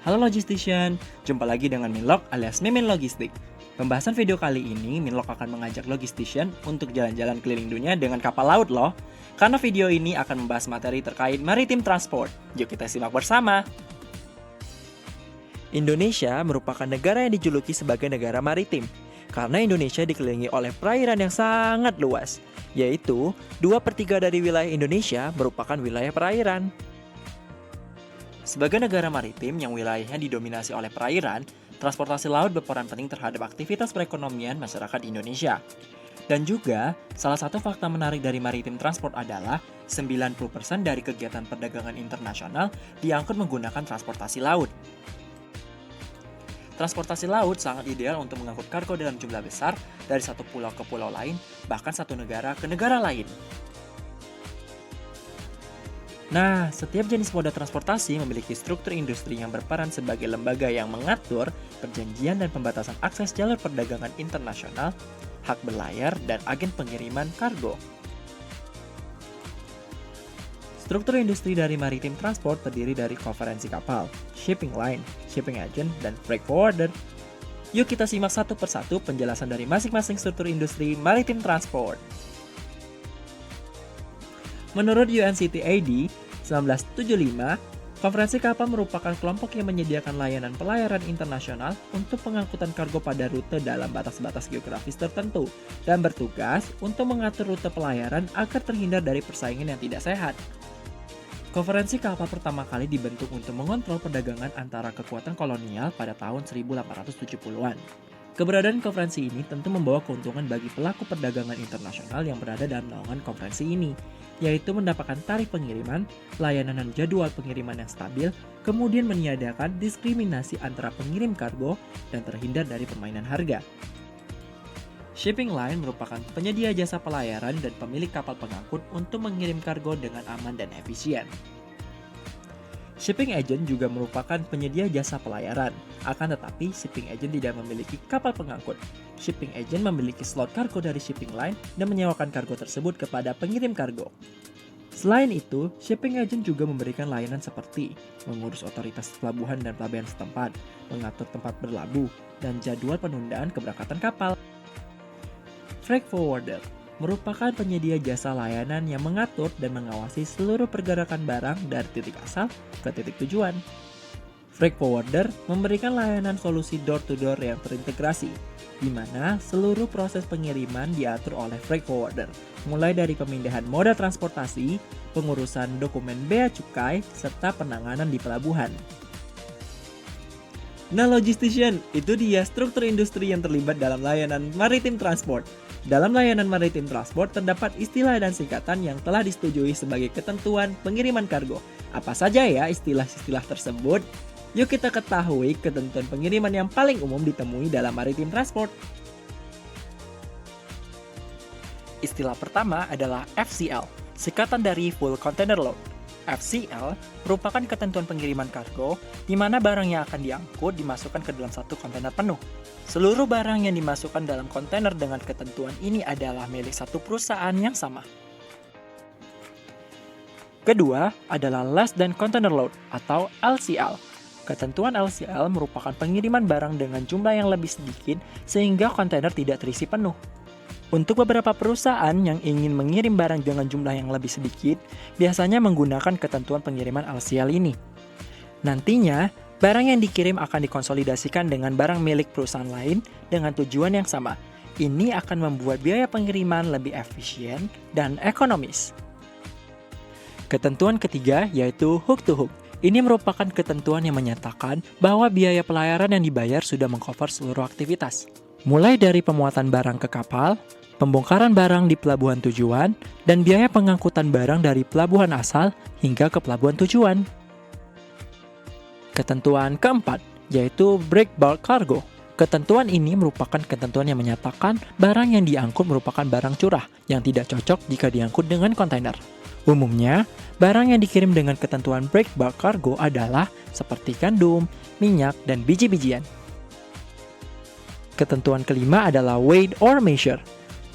Halo Logistician, jumpa lagi dengan Minlog alias Mimin Logistik. Pembahasan video kali ini, Minlog akan mengajak Logistician untuk jalan-jalan keliling dunia dengan kapal laut loh. Karena video ini akan membahas materi terkait maritim transport. Yuk kita simak bersama. Indonesia merupakan negara yang dijuluki sebagai negara maritim. Karena Indonesia dikelilingi oleh perairan yang sangat luas, yaitu 2/3 dari wilayah Indonesia merupakan wilayah perairan. Sebagai negara maritim yang wilayahnya didominasi oleh perairan, transportasi laut berperan penting terhadap aktivitas perekonomian masyarakat Indonesia. Dan juga, salah satu fakta menarik dari maritim transport adalah 90% dari kegiatan perdagangan internasional diangkut menggunakan transportasi laut. Transportasi laut sangat ideal untuk mengangkut kargo dalam jumlah besar dari satu pulau ke pulau lain, bahkan satu negara ke negara lain. Nah, setiap jenis moda transportasi memiliki struktur industri yang berperan sebagai lembaga yang mengatur perjanjian dan pembatasan akses jalur perdagangan internasional, hak berlayar, dan agen pengiriman kargo. Struktur industri dari maritim transport terdiri dari konferensi kapal, shipping line, shipping agent, dan freight forwarder. Yuk kita simak satu persatu penjelasan dari masing-masing struktur industri maritim transport. Menurut UNCTAD 1975, konferensi kapal merupakan kelompok yang menyediakan layanan pelayaran internasional untuk pengangkutan kargo pada rute dalam batas-batas geografis tertentu dan bertugas untuk mengatur rute pelayaran agar terhindar dari persaingan yang tidak sehat. Konferensi kapal pertama kali dibentuk untuk mengontrol perdagangan antara kekuatan kolonial pada tahun 1870-an. Keberadaan konferensi ini tentu membawa keuntungan bagi pelaku perdagangan internasional yang berada dalam naungan konferensi ini, yaitu mendapatkan tarif pengiriman, layanan dan jadwal pengiriman yang stabil, kemudian meniadakan diskriminasi antara pengirim kargo, dan terhindar dari permainan harga. Shipping line merupakan penyedia jasa pelayaran dan pemilik kapal pengangkut untuk mengirim kargo dengan aman dan efisien. Shipping agent juga merupakan penyedia jasa pelayaran, akan tetapi shipping agent tidak memiliki kapal pengangkut. Shipping agent memiliki slot kargo dari shipping line dan menyewakan kargo tersebut kepada pengirim kargo. Selain itu, shipping agent juga memberikan layanan seperti mengurus otoritas pelabuhan dan pelabuhan setempat, mengatur tempat berlabuh, dan jadwal penundaan keberangkatan kapal. Freight forwarder merupakan penyedia jasa layanan yang mengatur dan mengawasi seluruh pergerakan barang dari titik asal ke titik tujuan. Freight forwarder memberikan layanan solusi door-to-door yang terintegrasi, di mana seluruh proses pengiriman diatur oleh freight forwarder, mulai dari pemindahan moda transportasi, pengurusan dokumen bea cukai, serta penanganan di pelabuhan. Nah Logistician, itu dia struktur industri yang terlibat dalam layanan maritim transport. Dalam layanan maritim transport terdapat istilah dan singkatan yang telah disetujui sebagai ketentuan pengiriman kargo. Apa saja ya istilah-istilah tersebut? Yuk kita ketahui ketentuan pengiriman yang paling umum ditemui dalam maritim transport. Istilah pertama adalah FCL, singkatan dari Full Container Load. FCL merupakan ketentuan pengiriman kargo di mana barang yang akan diangkut dimasukkan ke dalam satu kontainer penuh. Seluruh barang yang dimasukkan dalam kontainer dengan ketentuan ini adalah milik satu perusahaan yang sama. Kedua adalah Less Than Container Load atau LCL. Ketentuan LCL merupakan pengiriman barang dengan jumlah yang lebih sedikit sehingga kontainer tidak terisi penuh. Untuk beberapa perusahaan yang ingin mengirim barang dengan jumlah yang lebih sedikit, biasanya menggunakan ketentuan pengiriman LCL ini. Nantinya, barang yang dikirim akan dikonsolidasikan dengan barang milik perusahaan lain dengan tujuan yang sama. Ini akan membuat biaya pengiriman lebih efisien dan ekonomis. Ketentuan ketiga yaitu hook to hook. Ini merupakan ketentuan yang menyatakan bahwa biaya pelayaran yang dibayar sudah mengcover seluruh aktivitas. Mulai dari pemuatan barang ke kapal, pembongkaran barang di pelabuhan tujuan, dan biaya pengangkutan barang dari pelabuhan asal hingga ke pelabuhan tujuan. Ketentuan keempat, yaitu break bulk cargo. Ketentuan ini merupakan ketentuan yang menyatakan barang yang diangkut merupakan barang curah yang tidak cocok jika diangkut dengan kontainer. Umumnya, barang yang dikirim dengan ketentuan break bulk cargo adalah seperti gandum, minyak, dan biji-bijian. Ketentuan kelima adalah weigh or measure.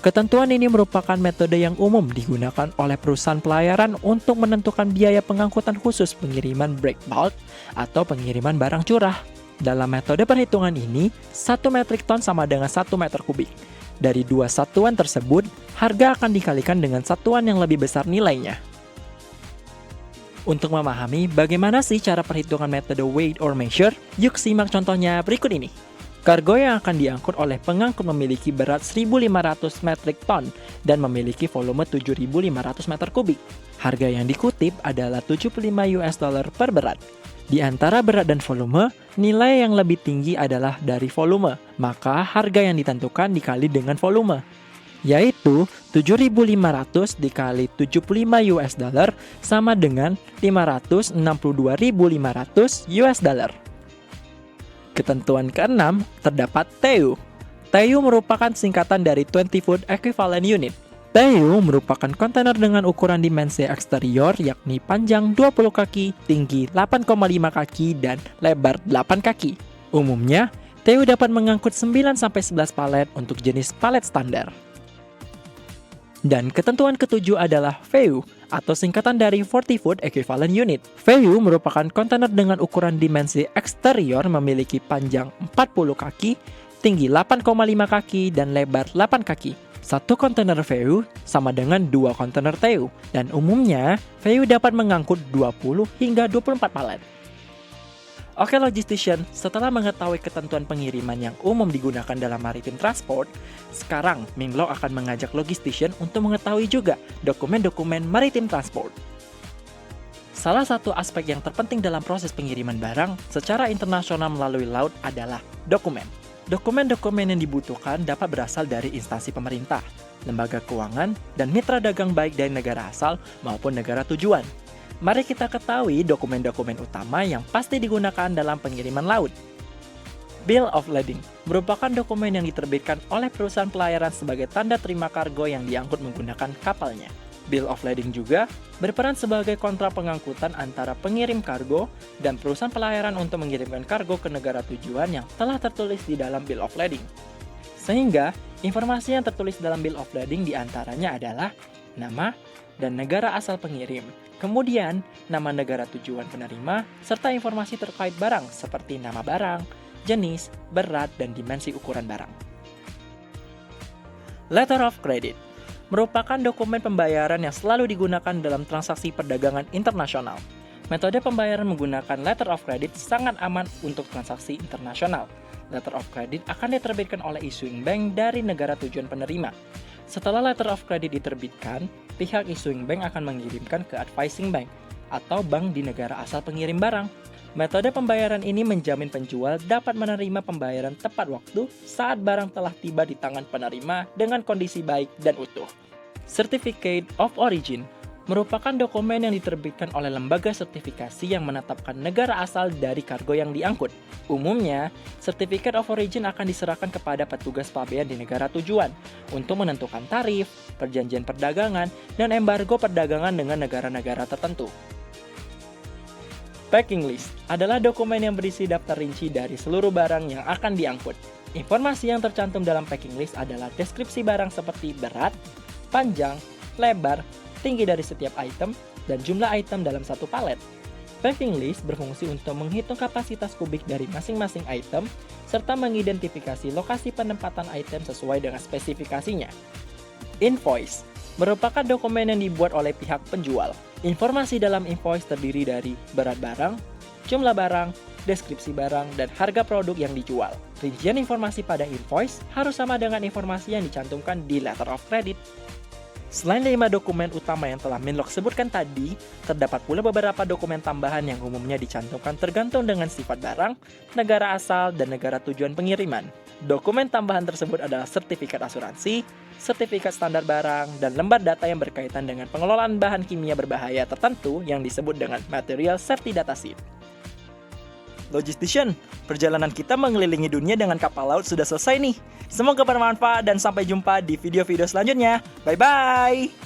Ketentuan ini merupakan metode yang umum digunakan oleh perusahaan pelayaran untuk menentukan biaya pengangkutan khusus pengiriman break bulk atau pengiriman barang curah. Dalam metode perhitungan ini, 1 metrik ton sama dengan 1 meter kubik. Dari dua satuan tersebut, harga akan dikalikan dengan satuan yang lebih besar nilainya. Untuk memahami bagaimana sih cara perhitungan metode weight or measure, yuk simak contohnya berikut ini. Kargo yang akan diangkut oleh pengangkut memiliki berat 1.500 metrik ton dan memiliki volume 7.500 meter kubik. Harga yang dikutip adalah 75 US dollar per berat. Di antara berat dan volume, nilai yang lebih tinggi adalah dari volume, maka harga yang ditentukan dikali dengan volume, yaitu 7.500 dikali 75 US dollar sama dengan 562.500 US dollar. Ketentuan keenam, terdapat TEU. TEU merupakan singkatan dari 20 Foot Equivalent Unit. TEU merupakan kontainer dengan ukuran dimensi eksterior yakni panjang 20 kaki, tinggi 8,5 kaki, dan lebar 8 kaki. Umumnya, TEU dapat mengangkut 9-11 palet untuk jenis palet standar. Dan ketentuan ketujuh adalah VEU, atau singkatan dari 40 Foot Equivalent Unit. VEU merupakan kontainer dengan ukuran dimensi eksterior memiliki panjang 40 kaki, tinggi 8,5 kaki, dan lebar 8 kaki. Satu kontainer VEU sama dengan 2 kontainer TEU, dan umumnya VEU dapat mengangkut 20 hingga 24 palet. Oke logistician, setelah mengetahui ketentuan pengiriman yang umum digunakan dalam maritim transport, sekarang Minglok akan mengajak logistician untuk mengetahui juga dokumen-dokumen maritim transport. Salah satu aspek yang terpenting dalam proses pengiriman barang secara internasional melalui laut adalah dokumen. Dokumen-dokumen yang dibutuhkan dapat berasal dari instansi pemerintah, lembaga keuangan, dan mitra dagang baik dari negara asal maupun negara tujuan. Mari kita ketahui dokumen-dokumen utama yang pasti digunakan dalam pengiriman laut. Bill of Lading merupakan dokumen yang diterbitkan oleh perusahaan pelayaran sebagai tanda terima kargo yang diangkut menggunakan kapalnya. Bill of Lading juga berperan sebagai kontrak pengangkutan antara pengirim kargo dan perusahaan pelayaran untuk mengirimkan kargo ke negara tujuan yang telah tertulis di dalam Bill of Lading. Sehingga, informasi yang tertulis dalam Bill of Lading diantaranya adalah nama dan negara asal pengirim. Kemudian, nama negara tujuan penerima, serta informasi terkait barang seperti nama barang, jenis, berat, dan dimensi ukuran barang. Letter of Credit merupakan dokumen pembayaran yang selalu digunakan dalam transaksi perdagangan internasional. Metode pembayaran menggunakan Letter of Credit sangat aman untuk transaksi internasional. Letter of Credit akan diterbitkan oleh issuing bank dari negara tujuan penerima. Setelah Letter of Credit diterbitkan, pihak issuing bank akan mengirimkan ke advising bank atau bank di negara asal pengirim barang. Metode pembayaran ini menjamin penjual dapat menerima pembayaran tepat waktu saat barang telah tiba di tangan penerima dengan kondisi baik dan utuh. Certificate of Origin merupakan dokumen yang diterbitkan oleh lembaga sertifikasi yang menetapkan negara asal dari kargo yang diangkut. Umumnya, Certificate of Origin akan diserahkan kepada petugas pabean di negara tujuan untuk menentukan tarif, perjanjian perdagangan, dan embargo perdagangan dengan negara-negara tertentu. Packing list adalah dokumen yang berisi daftar rinci dari seluruh barang yang akan diangkut. Informasi yang tercantum dalam packing list adalah deskripsi barang seperti berat, panjang, lebar, tinggi dari setiap item, dan jumlah item dalam satu palet. Packing list berfungsi untuk menghitung kapasitas kubik dari masing-masing item, serta mengidentifikasi lokasi penempatan item sesuai dengan spesifikasinya. Invoice merupakan dokumen yang dibuat oleh pihak penjual. Informasi dalam invoice terdiri dari berat barang, jumlah barang, deskripsi barang, dan harga produk yang dijual. Rincian informasi pada invoice harus sama dengan informasi yang dicantumkan di Letter of Credit. Selain 5 dokumen utama yang telah Minlok sebutkan tadi, terdapat pula beberapa dokumen tambahan yang umumnya dicantumkan tergantung dengan sifat barang, negara asal, dan negara tujuan pengiriman. Dokumen tambahan tersebut adalah sertifikat asuransi, sertifikat standar barang, dan lembar data yang berkaitan dengan pengelolaan bahan kimia berbahaya tertentu yang disebut dengan Material Safety Data Sheet. Logistician, perjalanan kita mengelilingi dunia dengan kapal laut sudah selesai nih. Semoga bermanfaat dan sampai jumpa di video-video selanjutnya. Bye-bye!